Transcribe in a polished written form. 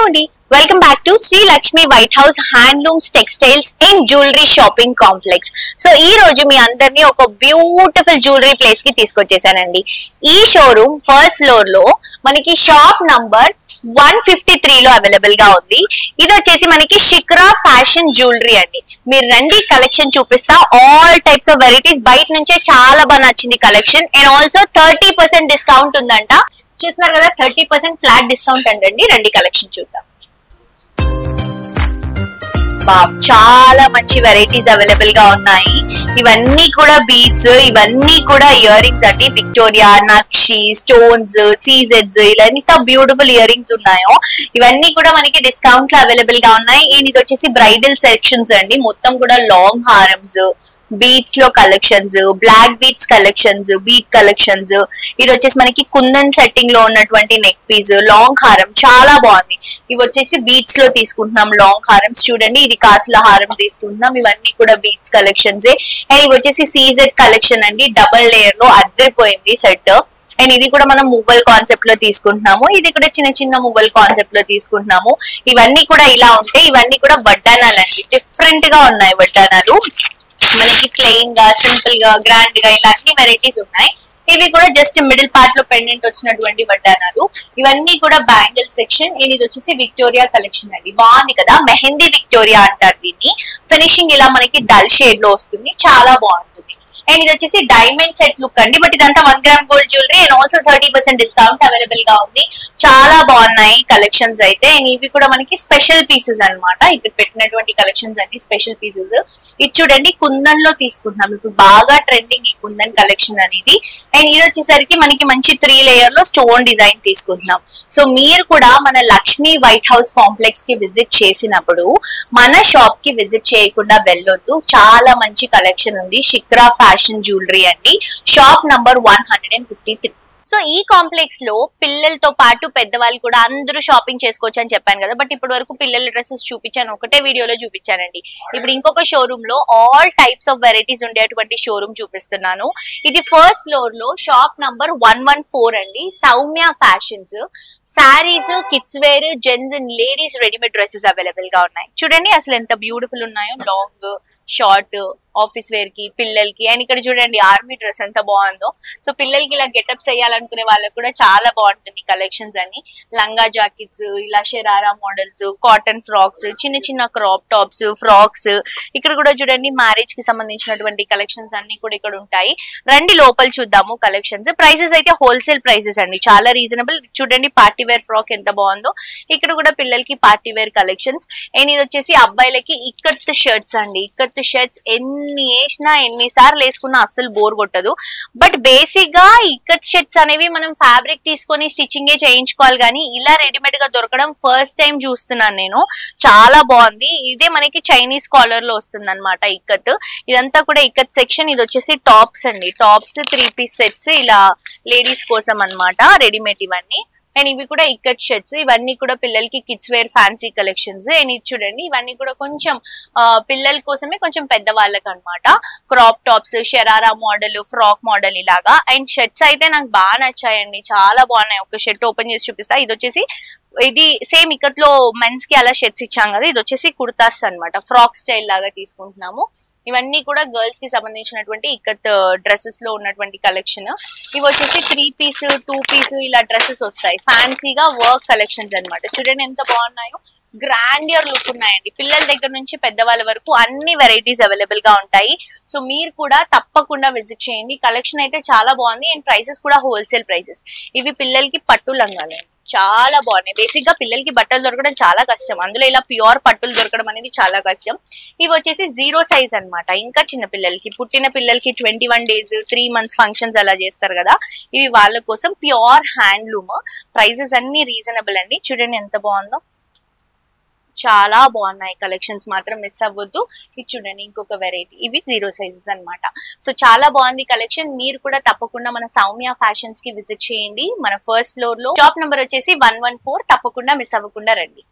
Hello Andy, welcome back to Sri Lakshmi White House Handlooms Textiles and Jewelry Shopping Complex. So ఈ రోజు మీ అందరినీ ఒక beautiful jewellery place కి తీసుకొచ్చేసానండి. ఈ showroom first floor లో మనకి షాప్ నంబర్ 153 లో అవైలబుల్ గా ఉంది. ఇది వచ్చేసి మనకి శిఖరా ఫ్యాషన్ జ్యువెలరీ అండి. మీరు రండి, కలెక్షన్ చూపిస్తా. ఆల్ టైప్స్ ఆఫ్ వెరైటీస్, బయట నుంచే చాలా బాగా నచ్చింది కలెక్షన్. అండ్ ఆల్సో 30% డిస్కౌంట్ ఉందంట. చూస్తున్నారు కదా, 30% ఫ్లాట్ డిస్కౌంట్ అండి. రండి కలెక్షన్ చూద్దాం. చాలా మంచి వెరైటీస్ అవైలబుల్ గా ఉన్నాయి. ఇవన్నీ కూడా బీడ్స్, ఇవన్నీ కూడా ఇయర్ రింగ్స్ అండి. విక్టోరియా, నక్షి, స్టోన్స్, సీజెడ్స్, ఇలా ఎంత బ్యూటిఫుల్ ఇయర్ రింగ్స్ ఉన్నాయో ఇవన్నీ కూడా మనకి డిస్కౌంట్ లో అవైలబుల్ గా ఉన్నాయి. ఇది వచ్చేసి బ్రైడల్ సెక్షన్స్ అండి. మొత్తం కూడా లాంగ్ హారమ్స్, బీట్స్ లో collections, black beads collections, bead collections. ఇది వచ్చేసి మనకి కుందన్ సెట్టింగ్ లో ఉన్నటువంటి నెక్ పీస్, లాంగ్ హారం చాలా బాగుంది. ఇవి వచ్చేసి బీట్స్ లో తీసుకుంటున్నాం లాంగ్ హారమ్స్. చూడండి, ఇది కాసుల హారం తీసుకుంటున్నాం. ఇవన్నీ కూడా బీట్స్ కలెక్షన్స్. అండ్ ఇవి వచ్చేసి సీజెడ్ కలెక్షన్ అండి. డబల్ లేయర్ లో అద్దరిపోయింది సెట్. అండ్ ఇది కూడా మనం మువ్వల్ కాన్సెప్ట్ లో తీసుకుంటున్నాము. ఇది కూడా చిన్న చిన్న మువ్వల్ కాన్సెప్ట్ లో తీసుకుంటున్నాము. ఇవన్నీ కూడా ఇలా ఉంటాయి. ఇవన్నీ కూడా వడ్డానాలు అండి. డిఫరెంట్ గా ఉన్నాయి వడ్డానాలు. మనకి ప్లెయిన్ గా, సింపుల్ గా, గ్రాండ్ గా ఇలా అన్ని వెరైటీస్ ఉన్నాయి. ఇవి కూడా జస్ట్ మిడిల్ పార్ట్ లో పెండెంట్ వచ్చినటువంటి వడ్డానాలు. ఇవన్నీ కూడా బ్యాంగిల్ సెక్షన్. ఇది వచ్చేసి విక్టోరియా కలెక్షన్ అండి. బాగుంది కదా, మెహందీ విక్టోరియా అంటారు దీన్ని. ఫినిషింగ్ ఇలా మనకి డల్ షేడ్ లో వస్తుంది, చాలా బాగుంటుంది. అండ్ ఇది వచ్చేసి డైమండ్ సెట్ లుక్ అండి. బట్ ఇదంతా 1 gram gold jewellery. And also 30% discount available గా ఉంది. చాలా బాగున్నాయి కలెక్షన్స్ అయితే. అండ్ ఇవి కూడా మనకి స్పెషల్ పీసెస్ అన్నమాట. ఇక్కడ పెట్టినటువంటి కలెక్షన్స్ అన్ని స్పెషల్ పీసెస్. ఇది చూడండి, కుందన్ లో తీసుకుంటున్నాం. ఇప్పుడు బాగా ట్రెండింగ్ ఈ కుందన్ కలెక్షన్ అనేది. అండ్ ఇది వచ్చేసరికి మనకి మంచి 3 లేయర్ లో స్టోన్ డిజైన్ తీసుకుంటున్నాం. సో మీరు కూడా మన లక్ష్మీ వైట్ హౌస్ కాంప్లెక్స్ కి విజిట్ చేసినప్పుడు మన షాప్ కి విజిట్ చేయకుండా వెళ్ళొద్దు. చాలా మంచి కలెక్షన్ ఉంది. శిఖరా ఫ్యాషన్ జ్యువెలరీ అండి. Shop number 153. సో ఈ కాంప్లెక్స్ లో పిల్లలతో పాటు పెద్దవాళ్ళు కూడా అందరూ షాపింగ్ చేసుకోవచ్చు అని చెప్పాను కదా. బట్ ఇప్పటి వరకు పిల్లల డ్రెస్సెస్ చూపించాను, ఒకటే వీడియోలో చూపించానండి. ఇప్పుడు ఇంకొక షోరూమ్ లో ఆల్ టైప్స్ ఆఫ్ వెరైటీస్ ఉండేటువంటి షోరూమ్ చూపిస్తున్నాను. ఇది ఫస్ట్ ఫ్లోర్ లో షాప్ నంబర్ 114 అండి. Soumya fashions. Saris, kids wear, gents and ladies readymade dresses available గా ఉన్నాయి. చూడండి అసలు ఎంత బ్యూటిఫుల్ ఉన్నాయో. లాంగ్, షార్ట్, ఆఫీస్ వేర్ కి, పిల్లలకి. అండ్ ఇక్కడ చూడండి ఆర్మీ డ్రెస్ ఎంత బాగుందో. సో పిల్లలకి ఇలా గెటప్స్ వేయాలనుకునే వాళ్ళకి కూడా చాలా బాగుంటుంది కలెక్షన్స్ అన్ని. లంగా జాకెట్స్, ఇలా షరారా మోడల్స్, కాటన్ ఫ్రాక్స్, చిన్న చిన్న క్రాప్ టాప్స్, ఫ్రాక్స్. ఇక్కడ కూడా చూడండి మ్యారేజ్ కి సంబంధించినటువంటి కలెక్షన్స్ అన్ని కూడా ఇక్కడ ఉంటాయి. రండి లోపల చూద్దాము కలెక్షన్స్. ప్రైసెస్ అయితే హోల్సేల్ ప్రైసెస్ అండి, చాలా రీజనబుల్. చూడండి పార్టీ వేర్ ఫ్రాక్ ఎంత బాగుందో. ఇక్కడ కూడా పిల్లలకి పార్టీ వేర్ కలెక్షన్స్. అండ్ ఇది వచ్చేసి అబ్బాయిలకి ఇక్కత్ షర్ట్స్ అండి. ఇక్కత్ షర్ట్స్ ఎన్ని వేసినా, ఎన్నిసార్లు వేసుకున్నా అస్సలు బోర్ కొట్టదు. బట్ బేసిక్ గా ఇక్కత్ షర్ట్స్ అనేవి మనం ఫ్యాబ్రిక్ తీసుకొని స్టిచ్చింగే చేయించుకోవాలి, కానీ ఇలా రెడీమేడ్ గా దొరకడం ఫస్ట్ టైం చూస్తున్నాను నేను. చాలా బాగుంది. ఇదే మనకి చైనీస్ కాలర్ లో వస్తుంది అనమాట ఇక్కత్. ఇదంతా కూడా ఇక్కత్ సెక్షన్. ఇది వచ్చేసి టాప్స్ అండి. టాప్స్ 3 పీస్ సెట్స్ ఇలా లేడీస్ కోసం అనమాట, రెడీమేడ్ ఇవన్నీ. అండ్ ఇవి కూడా ఇక్కత్ షర్ట్స్. ఇవన్నీ కూడా పిల్లలకి kids wear fancy collections. And ఇది చూడండి, ఇవన్నీ కూడా కొంచెం పిల్లల కోసమే, కొంచెం పెద్దవాళ్ళకి అనమాట. Crop tops, sharara model, frock model ఇలాగా. అండ్ షర్ట్స్ అయితే నాకు బాగా నచ్చాయండి, చాలా బాగున్నాయి. ఒక షర్ట్ ఓపెన్ చేసి చూపిస్తా. ఇది వచ్చేసి ఇది సేమ్ ఇక్కత్ లో మెన్స్ కి అలా షర్ట్స్ ఇచ్చాం కదా. ఇది వచ్చేసి కుర్తాస్ అనమాట, ఫ్రాక్ స్టైల్ లాగా తీసుకుంటున్నాము. ఇవన్నీ కూడా గర్ల్స్ కి సంబంధించినటువంటి ఇక్కత్ డ్రెస్సెస్ లో ఉన్నటువంటి కలెక్షన్. ఇవి వచ్చేసి 3 పీస్, 2 పీస్ ఇలా డ్రెస్సెస్ వస్తాయి. ఫ్యాన్సీగా వర్క్ కలెక్షన్స్ అనమాట. చూడండి ఎంత బాగున్నాయో. గ్రాండియర్ లుక్ ఉన్నాయండి. పిల్లల దగ్గర నుంచి పెద్దవాళ్ళ వరకు అన్ని వెరైటీస్ అవైలబుల్ గా ఉంటాయి. సో మీరు కూడా తప్పకుండా విజిట్ చేయండి. కలెక్షన్ అయితే చాలా బాగుంది. అండ్ ప్రైసెస్ కూడా హోల్సేల్ ప్రైసెస్. ఇవి పిల్లలకి పట్టు లంగాలు చాలా బాగున్నాయి. బేసిక్ గా పిల్లలకి బట్టలు దొరకడం చాలా కష్టం, అందులో ఇలా ప్యూర్ పట్టులు దొరకడం అనేది చాలా కష్టం. ఇవి వచ్చేసి 0 సైజ్ అనమాట. ఇంకా చిన్న పిల్లలకి, పుట్టిన పిల్లలకి 21 డేస్, 3 మంత్స్ ఫంక్షన్స్ అలా చేస్తారు కదా, ఇవి వాళ్ళ కోసం. Pure handloom. ప్రైసెస్ అన్ని రీజనబుల్ అండి. చూడండి ఎంత బాగుందో, చాలా బాగున్నాయి కలెక్షన్స్, మాత్రం మిస్ అవ్వద్దు. ఇది చూడండి ఇంకొక వెరైటీ. ఇవి 0 సైజెస్ అనమాట. సో చాలా బాగుంది కలెక్షన్. మీరు కూడా తప్పకుండా మన సౌమ్య ఫ్యాషన్స్ కి విజిట్ చేయండి. మన ఫస్ట్ ఫ్లోర్ లో షాప్ నెంబర్ వచ్చేసి 114. తప్పకుండా మిస్ అవ్వకుండా రండి.